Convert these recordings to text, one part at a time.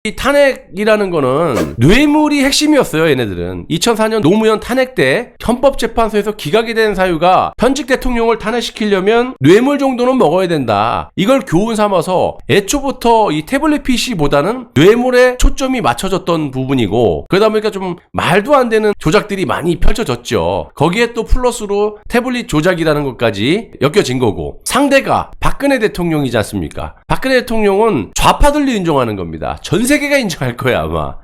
이 탄핵이라는 거는 뇌물이 핵심이었어요. 얘네들은 2004년 노무현 탄핵 때 헌법재판소에서 기각이 된 사유가 현직 대통령을 탄핵시키려면 뇌물 정도는 먹어야 된다. 이걸 교훈 삼아서 애초부터 이 태블릿 PC보다는 뇌물에 초점이 맞춰졌던 부분이고, 그러다 보니까 좀 말도 안 되는 조작들이 많이 펼쳐졌죠. 거기에 또 플러스로 태블릿 조작이라는 것까지 엮여진 거고, 상대가 박근혜 대통령이지 않습니까? 박근혜 대통령은 좌파들이 인정하는 겁니다. 전 세계가 인정할 거야 아마.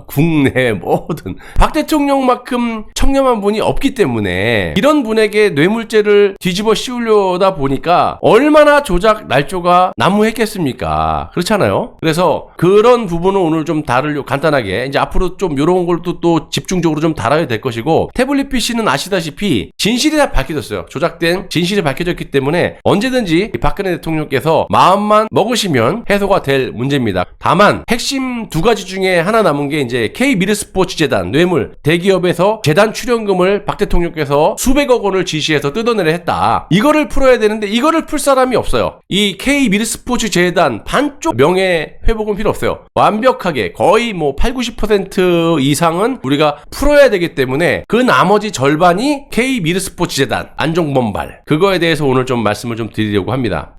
국내 뭐든 박 대통령만큼 청렴한 분이 없기 때문에 이런 분에게 뇌물죄를 뒤집어 씌우려다 보니까 얼마나 조작 날조가 난무했겠습니까? 그렇잖아요. 그래서 그런 부분은 오늘 좀 다루려고 간단하게, 이제 앞으로 좀 이런 걸도 또 집중적으로 좀 다뤄야 될 것이고, 태블릿 PC는 아시다시피 진실이 다 밝혀졌어요. 조작된 진실이 밝혀졌기 때문에 언제든지 박근혜 대통령께서 마음만 먹으시면 해소가 될 문제입니다. 다만 핵심 두 가지 중에 하나 남은 게 이제 K미르스포츠재단 뇌물, 대기업에서 재단 출연금을 박 대통령께서 수백억 원을 지시해서 뜯어내려 했다. 이거를 풀어야 되는데 이거를 풀 사람이 없어요. 이 K미르스포츠재단 반쪽 명예 회복은 필요 없어요. 완벽하게 거의 뭐 80-90% 이상은 우리가 풀어야 되기 때문에 그 나머지 절반이 K미르스포츠재단 안종범발, 그거에 대해서 오늘 좀 말씀을 좀 드리려고 합니다.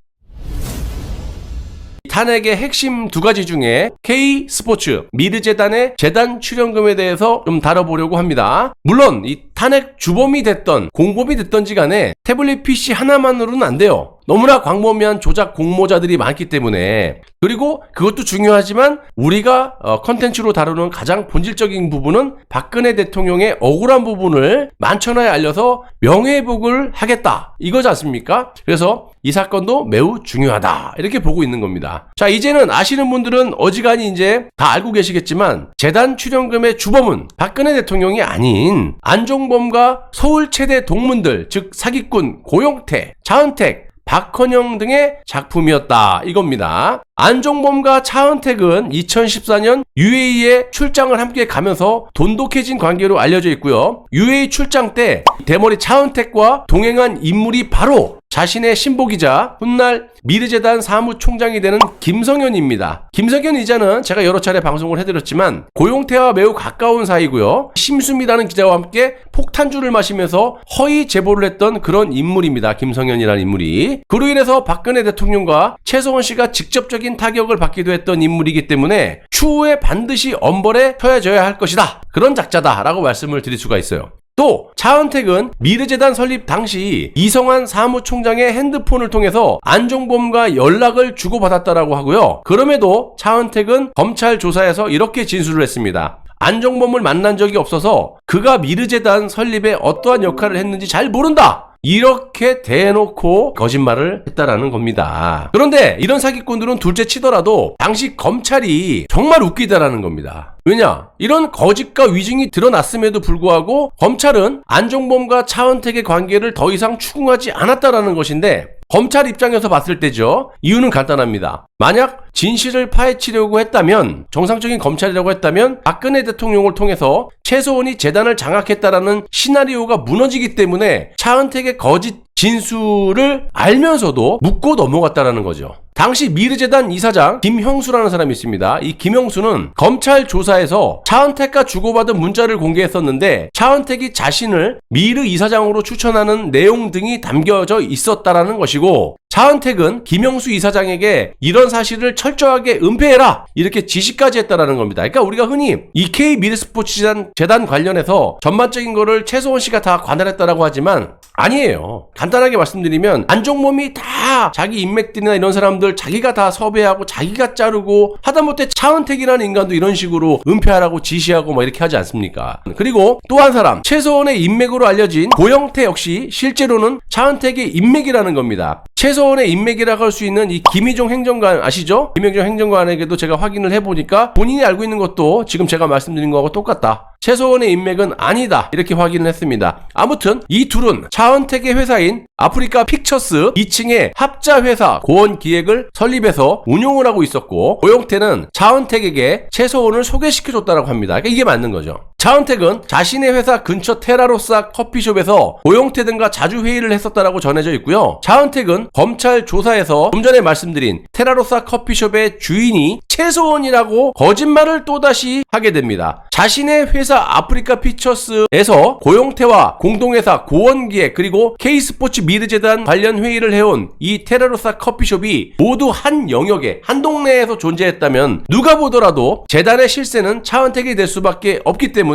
탄핵의 핵심 두 가지 중에 K스포츠, 미르재단의 재단 출연금에 대해서 좀 다뤄보려고 합니다. 물론 이 탄핵 주범이 됐던 공범이 됐던지 간에 태블릿 PC 하나만으로는 안 돼요. 너무나 광범위한 조작 공모자들이 많기 때문에. 그리고 그것도 중요하지만 우리가 컨텐츠로 다루는 가장 본질적인 부분은 박근혜 대통령의 억울한 부분을 만천하에 알려서 명예회복을 하겠다, 이거지 않습니까? 그래서 이 사건도 매우 중요하다, 이렇게 보고 있는 겁니다. 자, 이제는 아시는 분들은 어지간히 이제 다 알고 계시겠지만 재단 출연금의 주범은 박근혜 대통령이 아닌 안종범과 서울 최대 동문들, 즉 사기꾼 고용태, 차은택, 박헌영 등의 작품이었다, 이겁니다. 안종범과 차은택은 2014년 UAE에 출장을 함께 가면서 돈독해진 관계로 알려져 있고요. UAE 출장 때 대머리 차은택과 동행한 인물이 바로 자신의 신복이자 훗날 미르재단 사무총장이 되는 김성현입니다. 김성현 이자는 제가 여러 차례 방송을 해드렸지만 고용태와 매우 가까운 사이고요. 심수미라는 기자와 함께 폭탄주를 마시면서 허위 제보를 했던 그런 인물입니다. 김성현이라는 인물이. 그로 인해서 박근혜 대통령과 최소원 씨가 직접적인 타격을 받기도 했던 인물이기 때문에 추후에 반드시 엄벌에 처해져야 할 것이다, 그런 작자다라고 말씀을 드릴 수가 있어요. 또 차은택은 미르재단 설립 당시 이성환 사무총장의 핸드폰을 통해서 안종범과 연락을 주고받았다라고 하고요. 그럼에도 차은택은 검찰 조사에서 이렇게 진술을 했습니다. 안종범을 만난 적이 없어서 그가 미르재단 설립에 어떠한 역할을 했는지 잘 모른다, 이렇게 대놓고 거짓말을 했다라는 겁니다. 그런데 이런 사기꾼들은 둘째 치더라도 당시 검찰이 정말 웃기다라는 겁니다. 왜냐? 이런 거짓과 위증이 드러났음에도 불구하고 검찰은 안종범과 차은택의 관계를 더 이상 추궁하지 않았다라는 것인데, 검찰 입장에서 봤을 때죠. 이유는 간단합니다. 만약 진실을 파헤치려고 했다면, 정상적인 검찰이라고 했다면 박근혜 대통령을 통해서 최소원이 재단을 장악했다라는 시나리오가 무너지기 때문에 차은택의 거짓 진술을 알면서도 묻고 넘어갔다라는 거죠. 당시 미르재단 이사장 김형수라는 사람이 있습니다. 이 김형수는 검찰 조사에서 차은택과 주고받은 문자를 공개했었는데 차은택이 자신을 미르 이사장으로 추천하는 내용 등이 담겨져 있었다라는 것이고, 차은택은 김형수 이사장에게 이런 사실을 철저하게 은폐해라, 이렇게 지시까지 했다라는 겁니다. 그러니까 우리가 흔히 이 K미르스포츠재단 관련해서 전반적인 거를 최소원 씨가 다 관할했다라고 하지만 아니에요. 간단하게 말씀드리면 안종범이 다 자기 인맥들이나 이런 사람들 자기가 다 섭외하고 자기가 자르고, 하다못해 차은택이라는 인간도 이런 식으로 은폐하라고 지시하고 막 이렇게 하지 않습니까? 그리고 또 한 사람, 최소원의 인맥으로 알려진 고영태 역시 실제로는 차은택의 인맥이라는 겁니다. 최소원의 인맥이라고 할 수 있는 이 김희종 행정관 아시죠? 김희종 행정관에게도 제가 확인을 해보니까 본인이 알고 있는 것도 지금 제가 말씀드린 거하고 똑같다, 최소원의 인맥은 아니다, 이렇게 확인을 했습니다. 아무튼 이 둘은 차은택의 회사인 아프리카 픽처스 2층에 합자회사 고원기획을 설립해서 운용을 하고 있었고, 고용태는 차은택에게 최소원을 소개시켜줬다고 합니다. 그러니까 이게 맞는 거죠. 차은택은 자신의 회사 근처 테라로사 커피숍에서 고용태 등과 자주 회의를 했었다라고 전해져 있고요. 차은택은 검찰 조사에서 좀 전에 말씀드린 테라로사 커피숍의 주인이 최소원이라고 거짓말을 또다시 하게 됩니다. 자신의 회사 아프리카 피처스에서 고용태와 공동회사 고원기획 그리고 K스포츠 미르재단 관련 회의를 해온 이 테라로사 커피숍이 모두 한 영역에 한 동네에서 존재했다면 누가 보더라도 재단의 실세는 차은택이 될 수밖에 없기 때문에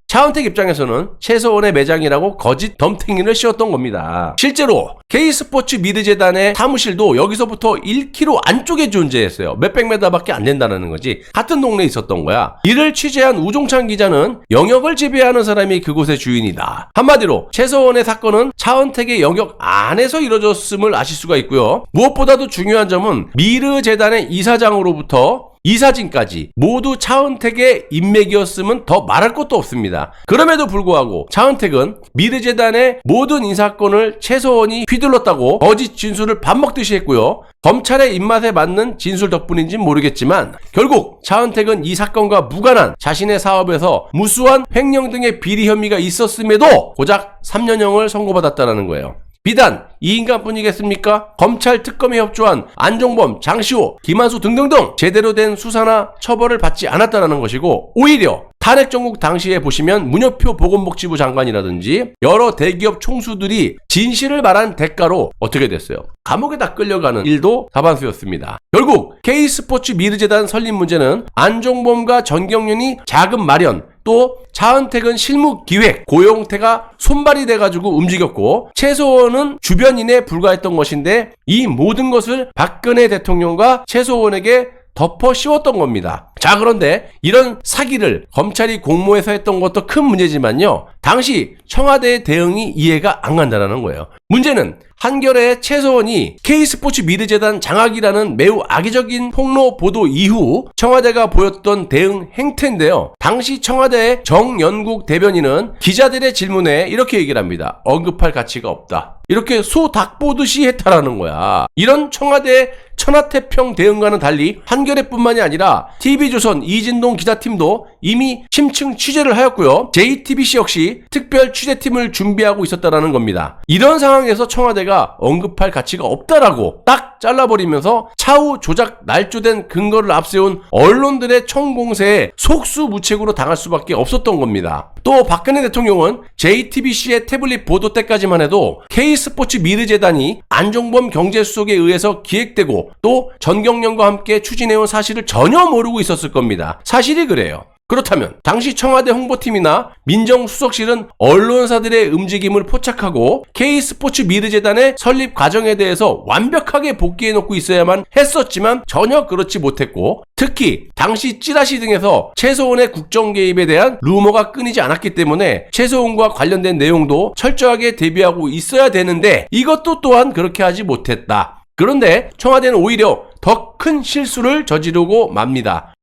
차은택 입장에서는 최소원의 매장이라고 거짓 덤탱이를 씌웠던 겁니다. 실제로 K스포츠 미르재단의 사무실도 여기서부터 1km 안쪽에 존재했어요. 몇백 메다밖에 안 된다는 거지. 같은 동네에 있었던 거야. 이를 취재한 우종찬 기자는 영역을 지배하는 사람이 그곳의 주인이다. 한마디로 최소원의 사건은 차은택의 영역 안에서 이루어졌음을 아실 수가 있고요. 무엇보다도 중요한 점은 미르재단의 이사장으로부터 이사진까지 모두 차은택의 인맥이었으면 더 말할 것도 없습니다. 그럼에도 불구하고 차은택은 미르재단의 모든 인사건을 최소원이 휘둘렀다고 거짓 진술을 밥 먹듯이 했고요. 검찰의 입맛에 맞는 진술 덕분인지는 모르겠지만 결국 차은택은 이 사건과 무관한 자신의 사업에서 무수한 횡령 등의 비리 혐의가 있었음에도 고작 3년형을 선고받았다는 거예요. 비단 이 인간뿐이겠습니까? 검찰 특검에 협조한 안종범, 장시호, 김한수 등등등 제대로 된 수사나 처벌을 받지 않았다는 것이고, 오히려 탄핵 정국 당시에 보시면 문여표 보건복지부 장관이라든지 여러 대기업 총수들이 진실을 말한 대가로 어떻게 됐어요? 감옥에다 끌려가는 일도 다반수였습니다. 결국 K스포츠 미르재단 설립 문제는 안종범과 전경련이 자금 마련, 또 차은택은 실무 기획, 고용태가 손발이 돼가지고 움직였고 최소원은 주변인에 불과했던 것인데 이 모든 것을 박근혜 대통령과 최소원에게 덮어 씌웠던 겁니다. 자, 그런데 이런 사기를 검찰이 공모해서 했던 것도 큰 문제지만요, 당시 청와대의 대응이 이해가 안 간다는 거예요. 문제는 한겨레 최소원이 K스포츠 미르재단 장악이라는 매우 악의적인 폭로 보도 이후 청와대가 보였던 대응 행태인데요. 당시 청와대의 정연국 대변인은 기자들의 질문에 이렇게 얘기를 합니다. 언급할 가치가 없다. 이렇게 소 닭 보듯이 했다라는 거야. 이런 청와대의 천하태평 대응과는 달리 한겨레뿐만이 아니라 TV조선 이진동 기자팀도 이미 심층 취재를 하였고요. JTBC 역시 특별 취재팀을 준비하고 있었다는 겁니다. 이런 상황에서 청와대가 언급할 가치가 없다라고 딱 잘라버리면서 차후 조작 날조된 근거를 앞세운 언론들의 총공세에 속수무책으로 당할 수밖에 없었던 겁니다. 또 박근혜 대통령은 JTBC의 태블릿 보도 때까지만 해도 K스포츠 미르재단이 안종범 경제수석에 의해서 기획되고 또 전경련과 함께 추진해온 사실을 전혀 모르고 있었을 겁니다. 사실이 그래요. 그렇다면 당시 청와대 홍보팀이나 민정수석실은 언론사들의 움직임을 포착하고 K스포츠 미르재단의 설립 과정에 대해서 완벽하게 복귀해놓고 있어야만 했었지만 전혀 그렇지 못했고, 특히 당시 찌라시 등에서 최소원의 국정 개입에 대한 루머가 끊이지 않았기 때문에 최소원과 관련된 내용도 철저하게 대비하고 있어야 되는데 이것도 또한 그렇게 하지 못했다. 그런데 청와대는 오히려 더 큰 실수를 저지르고 맙니다.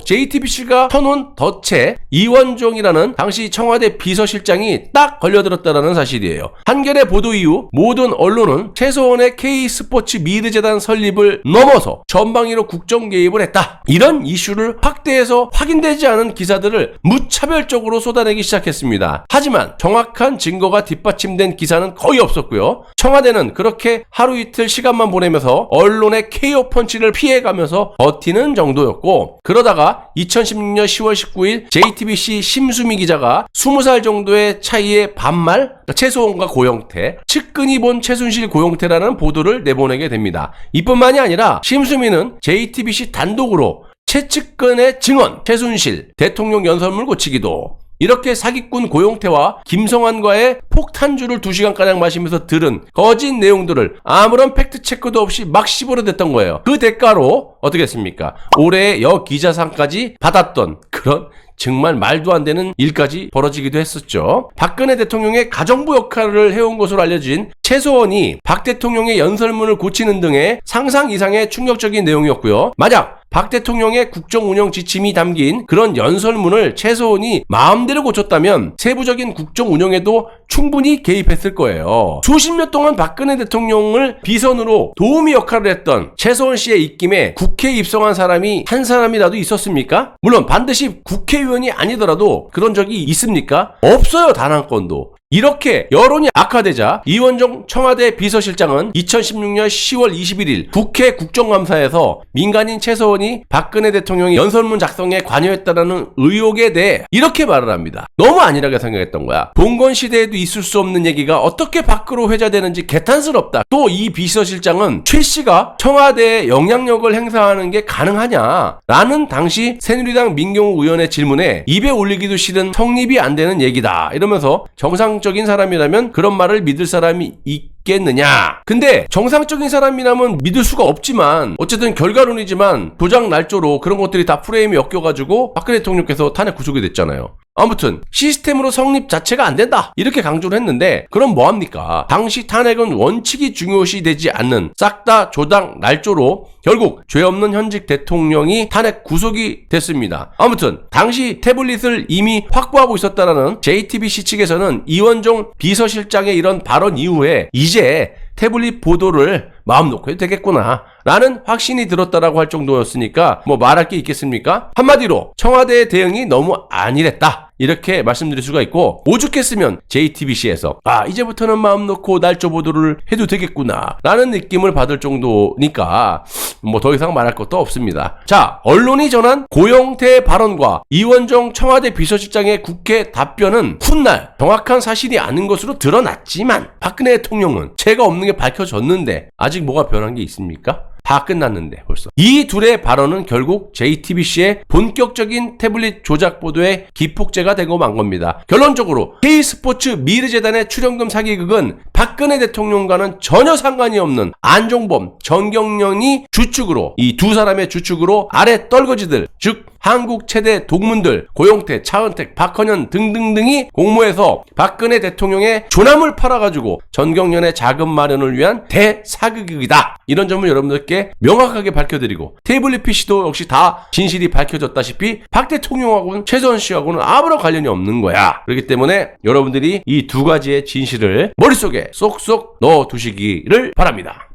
JTBC가 펴놓은 덫에 이원종이라는 당시 청와대 비서실장이 딱 걸려들었다는 사실이에요. 한겨레 보도 이후 모든 언론은 최소원의 K스포츠 미르재단 설립을 넘어서 전방위로 국정 개입을 했다, 이런 이슈를 확대해서 확인되지 않은 기사들을 무차별적으로 쏟아내기 시작했습니다. 하지만 정확한 증거가 뒷받침된 기사는 거의 없었고요. 청와대는 그렇게 하루 이틀 시간만 보내면서 언론의 KO 펀치를 피해가면서 버티는 정도였고, 그러다가 2016년 10월 19일 JTBC 심수미 기자가 20살 정도의 차이의 반말, 최소원과 고용태, 측근이 본 최순실 고용태라는 보도를 내보내게 됩니다. 이뿐만이 아니라 심수미는 JTBC 단독으로 최측근의 증언, 최순실, 대통령 연설문 고치기도, 이렇게 사기꾼 고용태와 김성환과의 폭탄주를 2시간가량 마시면서 들은 거짓 내용들을 아무런 팩트체크도 없이 막 씹어내댔던 거예요. 그 대가로 어떻게 했습니까? 올해의 여기자상까지 받았던 그런 정말 말도 안 되는 일까지 벌어지기도 했었죠. 박근혜 대통령의 가정부 역할을 해온 것으로 알려진 최소원이 박 대통령의 연설문을 고치는 등의 상상 이상의 충격적인 내용이었고요. 만약 박 대통령의 국정운영 지침이 담긴 그런 연설문을 최소원이 마음대로 고쳤다면 세부적인 국정운영에도 충분히 개입했을 거예요. 수십 년 동안 박근혜 대통령을 비선으로 도우미 역할을 했던 최소원 씨의 입김에 국회에 입성한 사람이 한 사람이라도 있었습니까? 물론 반드시 국회의원이 아니더라도 그런 적이 있습니까? 없어요, 단 한 건도. 이렇게 여론이 악화되자 이원종 청와대 비서실장은 2016년 10월 21일 국회 국정감사에서 민간인 최서원이 박근혜 대통령이 연설문 작성에 관여했다는 의혹에 대해 이렇게 말을 합니다. 너무 안일하게 생각했던 거야. 봉건 시대에도 있을 수 없는 얘기가 어떻게 밖으로 회자되는지 개탄스럽다. 또 이 비서실장은 최 씨가 청와대에 영향력을 행사하는 게 가능하냐? 라는 당시 새누리당 민경욱 의원의 질문에 입에 올리기도 싫은 성립이 안 되는 얘기다. 이러면서 정상적인 사람이라면 그런 말을 믿을 사람이 있겠느냐. 근데 정상적인 사람이라면 믿을 수가 없지만 어쨌든 결과론이지만 도장 날조로 그런 것들이 다 프레임이 엮여가지고 박근혜 대통령께서 탄핵 구속이 됐잖아요. 아무튼 시스템으로 성립 자체가 안 된다 이렇게 강조를 했는데 그럼 뭐합니까? 당시 탄핵은 원칙이 중요시 되지 않는 싹 다 조당 날조로 결국 죄 없는 현직 대통령이 탄핵 구속이 됐습니다. 아무튼 당시 태블릿을 이미 확보하고 있었다라는 JTBC 측에서는 이원종 비서실장의 이런 발언 이후에 이제 태블릿 보도를 마음 놓고 해도 되겠구나 라는 확신이 들었다라고 할 정도였으니까 뭐 말할 게 있겠습니까? 한마디로 청와대의 대응이 너무 안일했다 이렇게 말씀드릴 수가 있고, 오죽했으면 JTBC에서 이제부터는 마음 놓고 날조 보도를 해도 되겠구나 라는 느낌을 받을 정도니까 뭐 더 이상 말할 것도 없습니다. 자, 언론이 전한 고영태 발언과 이원종 청와대 비서실장의 국회 답변은 훗날 정확한 사실이 아닌 것으로 드러났지만 박근혜 대통령은 죄가 없는 게 밝혀졌는데 아직 뭐가 변한 게 있습니까? 다 끝났는데 벌써. 이 둘의 발언은 결국 JTBC의 본격적인 태블릿 조작 보도의 기폭제가 되고 만 겁니다. 결론적으로 K스포츠 미르재단의 출연금 사기극은 박근혜 대통령과는 전혀 상관이 없는 안종범, 전경련이 주축으로, 이 두 사람의 주축으로 아래 떨거지들, 즉 한국 최대 동문들 고영태, 차은택, 박헌현 등등등이 공모해서 박근혜 대통령의 조남을 팔아가지고 전경련의 자금 마련을 위한 대사기극이다. 이런 점을 여러분들께 명확하게 밝혀드리고, 태블릿 PC도 역시 다 진실이 밝혀졌다시피 박 대통령하고는 최소원 씨하고는 아무런 관련이 없는 거야. 그렇기 때문에 여러분들이 이 두 가지의 진실을 머릿속에 쏙쏙 넣어두시기를 바랍니다.